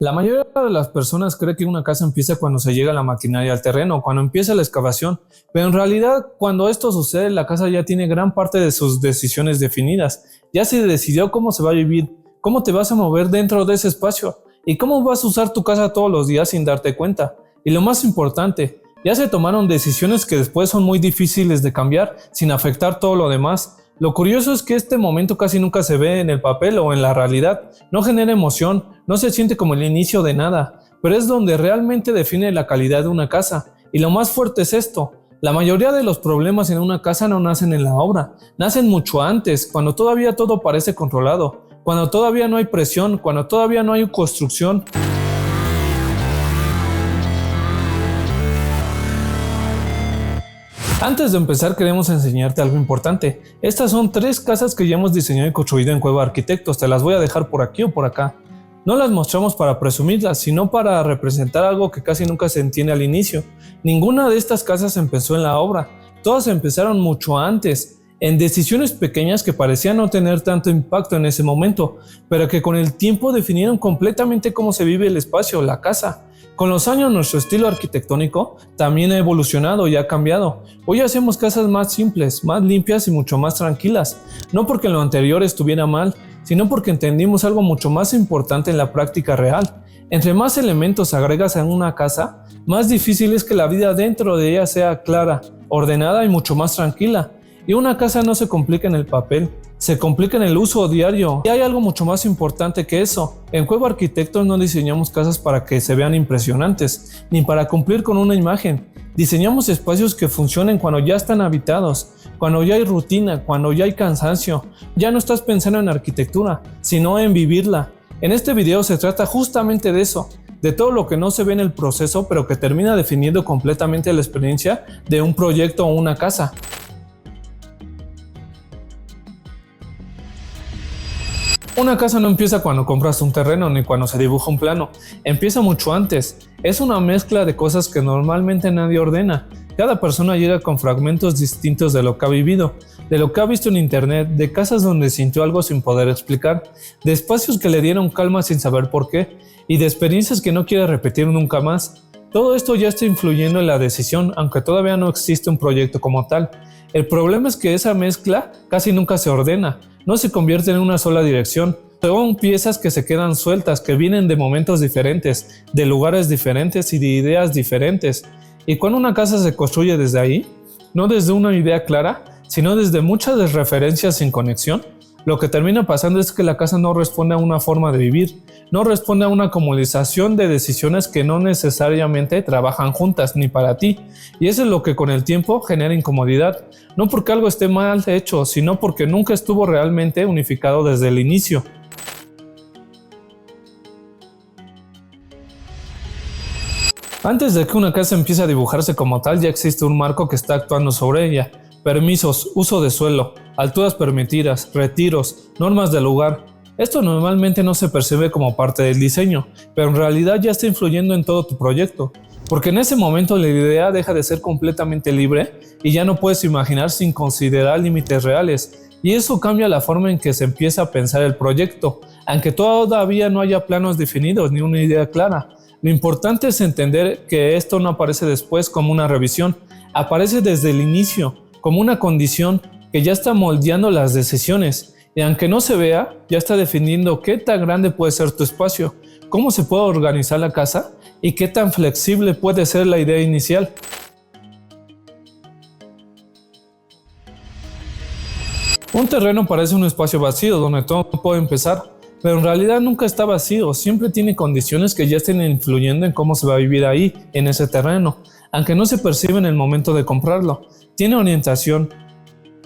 La mayoría de las personas cree que una casa empieza cuando se llega la maquinaria al terreno, cuando empieza la excavación, pero en realidad cuando esto sucede la casa ya tiene gran parte de sus decisiones definidas. Ya se decidió cómo se va a vivir, cómo te vas a mover dentro de ese espacio y cómo vas a usar tu casa todos los días sin darte cuenta. Y lo más importante, ya se tomaron decisiones que después son muy difíciles de cambiar sin afectar todo lo demás. Lo curioso es que este momento casi nunca se ve en el papel o en la realidad, no genera emoción, no se siente como el inicio de nada, pero es donde realmente define la calidad de una casa. Y lo más fuerte es esto, la mayoría de los problemas en una casa no nacen en la obra, nacen mucho antes, cuando todavía todo parece controlado, cuando todavía no hay presión, cuando todavía no hay construcción. Antes de empezar queremos enseñarte algo importante. Estas son 3 casas que ya hemos diseñado y construido en Cueva Arquitectos. Te las voy a dejar por aquí o por acá. No las mostramos para presumirlas, sino para representar algo que casi nunca se entiende al inicio. Ninguna de estas casas empezó en la obra. Todas empezaron mucho antes, en decisiones pequeñas que parecían no tener tanto impacto en ese momento, pero que con el tiempo definieron completamente cómo se vive el espacio, la casa. Con los años nuestro estilo arquitectónico también ha evolucionado y ha cambiado. Hoy hacemos casas más simples, más limpias y mucho más tranquilas. No porque lo anterior estuviera mal, sino porque entendimos algo mucho más importante en la práctica real. Entre más elementos agregas a una casa, más difícil es que la vida dentro de ella sea clara, ordenada y mucho más tranquila. Y una casa no se complica en el papel, se complica en el uso diario. Y hay algo mucho más importante que eso. En Cueva Arquitectos no diseñamos casas para que se vean impresionantes, ni para cumplir con una imagen. Diseñamos espacios que funcionen cuando ya están habitados, cuando ya hay rutina, cuando ya hay cansancio. Ya no estás pensando en arquitectura, sino en vivirla. En este video se trata justamente de eso, de todo lo que no se ve en el proceso, pero que termina definiendo completamente la experiencia de un proyecto o una casa. Una casa no empieza cuando compras un terreno ni cuando se dibuja un plano, empieza mucho antes. Es una mezcla de cosas que normalmente nadie ordena. Cada persona llega con fragmentos distintos de lo que ha vivido, de lo que ha visto en internet, de casas donde sintió algo sin poder explicar, de espacios que le dieron calma sin saber por qué, y de experiencias que no quiere repetir nunca más. Todo esto ya está influyendo en la decisión, aunque todavía no existe un proyecto como tal. El problema es que esa mezcla casi nunca se ordena, no se convierte en una sola dirección. Son piezas que se quedan sueltas, que vienen de momentos diferentes, de lugares diferentes y de ideas diferentes. Y cuando una casa se construye desde ahí, no desde una idea clara, sino desde muchas referencias sin conexión, lo que termina pasando es que la casa no responde a una forma de vivir, no responde a una acumulación de decisiones que no necesariamente trabajan juntas ni para ti. Y eso es lo que con el tiempo genera incomodidad, no porque algo esté mal hecho, sino porque nunca estuvo realmente unificado desde el inicio. Antes de que una casa empiece a dibujarse como tal, ya existe un marco que está actuando sobre ella. Permisos, uso de suelo, alturas permitidas, retiros, normas del lugar. Esto normalmente no se percibe como parte del diseño, pero en realidad ya está influyendo en todo tu proyecto. Porque en ese momento la idea deja de ser completamente libre y ya no puedes imaginar sin considerar límites reales. Y eso cambia la forma en que se empieza a pensar el proyecto, aunque todavía no haya planos definidos ni una idea clara. Lo importante es entender que esto no aparece después como una revisión, aparece desde el inicio, como una condición que ya está moldeando las decisiones, y aunque no se vea, ya está definiendo qué tan grande puede ser tu espacio, cómo se puede organizar la casa y qué tan flexible puede ser la idea inicial. Un terreno parece un espacio vacío donde todo puede empezar, pero en realidad nunca está vacío, siempre tiene condiciones que ya estén influyendo en cómo se va a vivir ahí, en ese terreno, aunque no se percibe en el momento de comprarlo. Tiene orientación,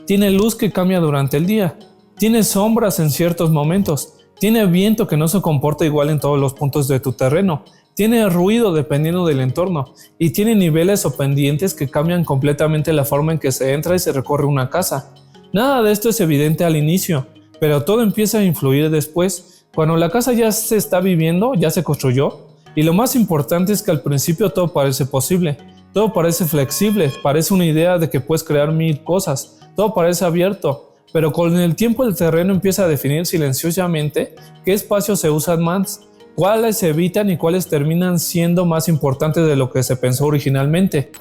tiene luz que cambia durante el día, tiene sombras en ciertos momentos, tiene viento que no se comporta igual en todos los puntos de tu terreno, tiene ruido dependiendo del entorno y tiene niveles o pendientes que cambian completamente la forma en que se entra y se recorre una casa. Nada de esto es evidente al inicio, pero todo empieza a influir después, cuando la casa ya se está viviendo, ya se construyó, y lo más importante es que al principio todo parece posible, todo parece flexible, parece una idea de que puedes crear 1000 cosas, todo parece abierto, pero con el tiempo el terreno empieza a definir silenciosamente qué espacios se usan más, cuáles se evitan y cuáles terminan siendo más importantes de lo que se pensó originalmente.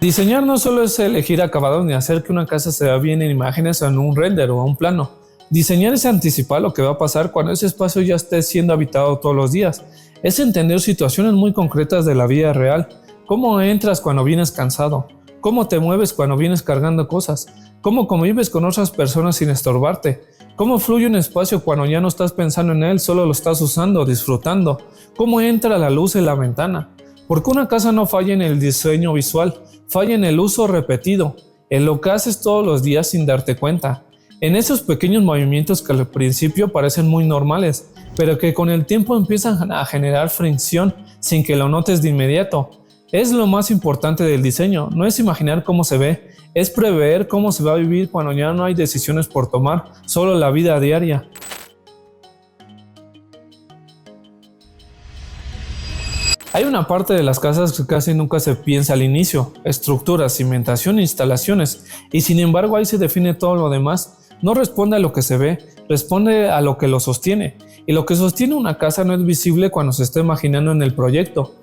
Diseñar no solo es elegir acabados ni hacer que una casa se vea bien en imágenes o en un render o un plano. Diseñar es anticipar lo que va a pasar cuando ese espacio ya esté siendo habitado todos los días. Es entender situaciones muy concretas de la vida real. Cómo entras cuando vienes cansado. Cómo te mueves cuando vienes cargando cosas. Cómo convives con otras personas sin estorbarte. Cómo fluye un espacio cuando ya no estás pensando en él, solo lo estás usando, disfrutando. Cómo entra la luz en la ventana. Porque una casa no falla en el diseño visual, falla en el uso repetido, en lo que haces todos los días sin darte cuenta. En esos pequeños movimientos que al principio parecen muy normales, pero que con el tiempo empiezan a generar fricción sin que lo notes de inmediato. Es lo más importante del diseño, no es imaginar cómo se ve, es prever cómo se va a vivir cuando ya no hay decisiones por tomar, solo la vida diaria. Hay una parte de las casas que casi nunca se piensa al inicio: estructuras, cimentación e instalaciones, y sin embargo ahí se define todo lo demás. No responde a lo que se ve, responde a lo que lo sostiene, y lo que sostiene una casa no es visible cuando se está imaginando en el proyecto,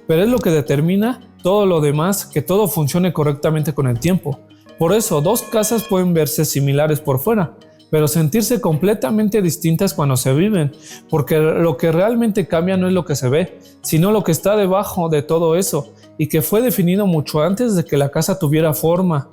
pero es lo que determina todo lo demás, que todo funcione correctamente con el tiempo. Por eso, dos casas pueden verse similares por fuera, pero sentirse completamente distintas cuando se viven, porque lo que realmente cambia no es lo que se ve, sino lo que está debajo de todo eso, y que fue definido mucho antes de que la casa tuviera forma.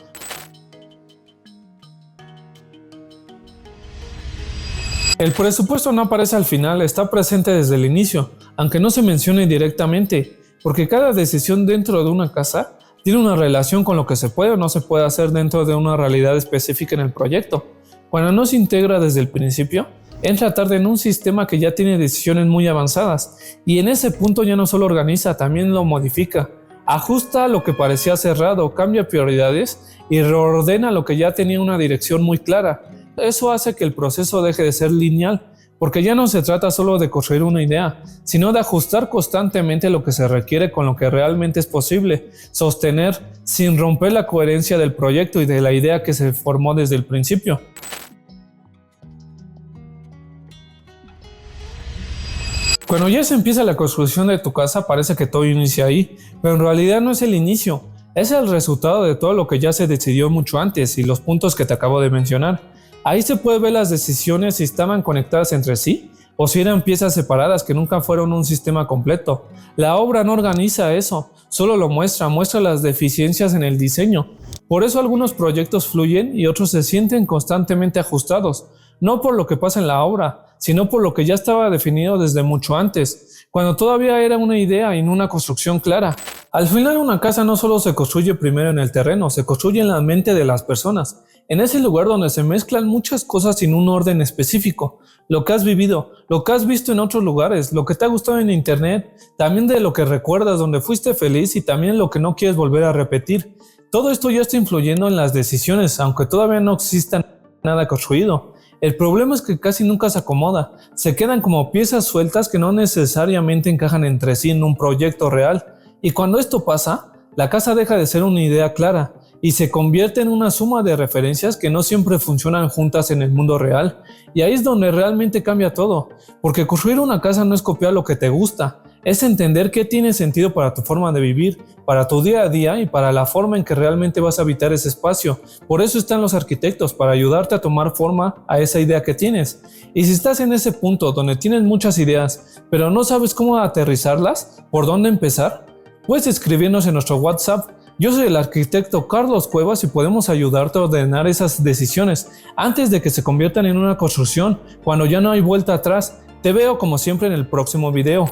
El presupuesto no aparece al final, está presente desde el inicio, aunque no se mencione directamente, porque cada decisión dentro de una casa tiene una relación con lo que se puede o no se puede hacer dentro de una realidad específica en el proyecto. Cuando no se integra desde el principio, entra tarde en un sistema que ya tiene decisiones muy avanzadas, y en ese punto ya no solo organiza, también lo modifica, ajusta lo que parecía cerrado, cambia prioridades y reordena lo que ya tenía una dirección muy clara. Eso hace que el proceso deje de ser lineal, porque ya no se trata solo de construir una idea, sino de ajustar constantemente lo que se requiere con lo que realmente es posible sostener sin romper la coherencia del proyecto y de la idea que se formó desde el principio. Cuando ya se empieza la construcción de tu casa, parece que todo inicia ahí, pero en realidad no es el inicio, es el resultado de todo lo que ya se decidió mucho antes y los puntos que te acabo de mencionar. Ahí se puede ver las decisiones si estaban conectadas entre sí o si eran piezas separadas que nunca fueron un sistema completo. La obra no organiza eso, solo lo muestra las deficiencias en el diseño. Por eso algunos proyectos fluyen y otros se sienten constantemente ajustados, no por lo que pasa en la obra, sino por lo que ya estaba definido desde mucho antes, cuando todavía era una idea y no una construcción clara. Al final, una casa no solo se construye primero en el terreno, se construye en la mente de las personas, en ese lugar donde se mezclan muchas cosas sin un orden específico, lo que has vivido, lo que has visto en otros lugares, lo que te ha gustado en internet, también de lo que recuerdas donde fuiste feliz y también lo que no quieres volver a repetir. Todo esto ya está influyendo en las decisiones, aunque todavía no exista nada construido. El problema es que casi nunca se acomoda, se quedan como piezas sueltas que no necesariamente encajan entre sí en un proyecto real, y cuando esto pasa, la casa deja de ser una idea clara y se convierte en una suma de referencias que no siempre funcionan juntas en el mundo real, y ahí es donde realmente cambia todo, porque construir una casa no es copiar lo que te gusta, es entender qué tiene sentido para tu forma de vivir, para tu día a día y para la forma en que realmente vas a habitar ese espacio. Por eso están los arquitectos, para ayudarte a tomar forma a esa idea que tienes. Y si estás en ese punto donde tienes muchas ideas, pero no sabes cómo aterrizarlas, por dónde empezar, puedes escribirnos en nuestro WhatsApp. Yo soy el arquitecto Carlos Cuevas y podemos ayudarte a ordenar esas decisiones antes de que se conviertan en una construcción, cuando ya no hay vuelta atrás. Te veo como siempre en el próximo video.